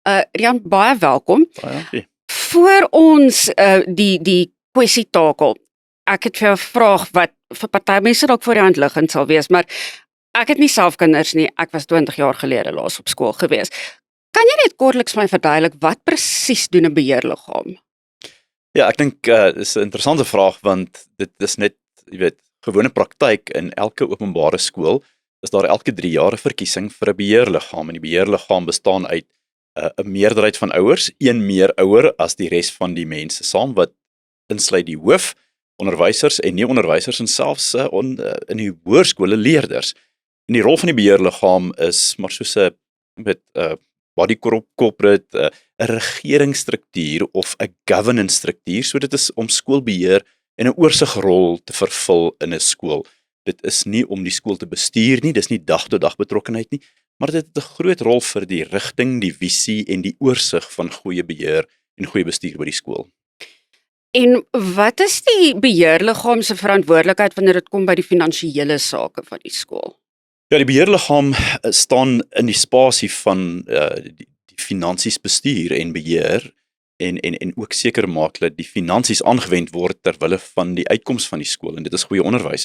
Rian, baie welkom. Baie dankie. Voor ons die kwessietakel, ek het vir jou 'n vraag wat vir party mense dalk voor die hand liggend sal wees, maar ek het nie self kinders nie, ek was 20 jaar gelede laas op skool gewees. Kan jy net kortliks vir my verduidelik wat presies doen 'n beheerliggaam? Ja, ek dink dis 'n interessante vraag want dit is net, jy weet, gewone praktyk in elke openbare skool is daar elke 3 jaar 'n verkiesing vir 'n beheerliggaam en die beheerliggaam bestaan uit 'n meerderheid van ouers, een meer ouer as die res van die mense saam wat insluit die hoof, onderwysers en nie onderwysers en selfs in die hoërskole leerders. En die rol van die beheerliggaam is maar soos 'n body corporate, 'n regeringsstruktuur of 'n governance struktuur, so dit is om skoolbeheer en 'n oorsigrol te vervul in 'n skool. Dit is nie om die skool te bestuur nie, dis nie dag-tot-dag betrokkenheid nie, maar dit het 'n groot rol vir die rigting, die visie en die oorsig van goeie beheer en goeie bestuur by die skool. En wat is die beheerliggaam se verantwoordelikheid wanneer dit kom by die finansiële sake van die skool? Ja, die beheerliggaam staan in die spasie van die finansies bestuur en beheer en ook seker maak dat die finansies aangewend word ter wille van die uitkoms van die skool en dit is goeie onderwys.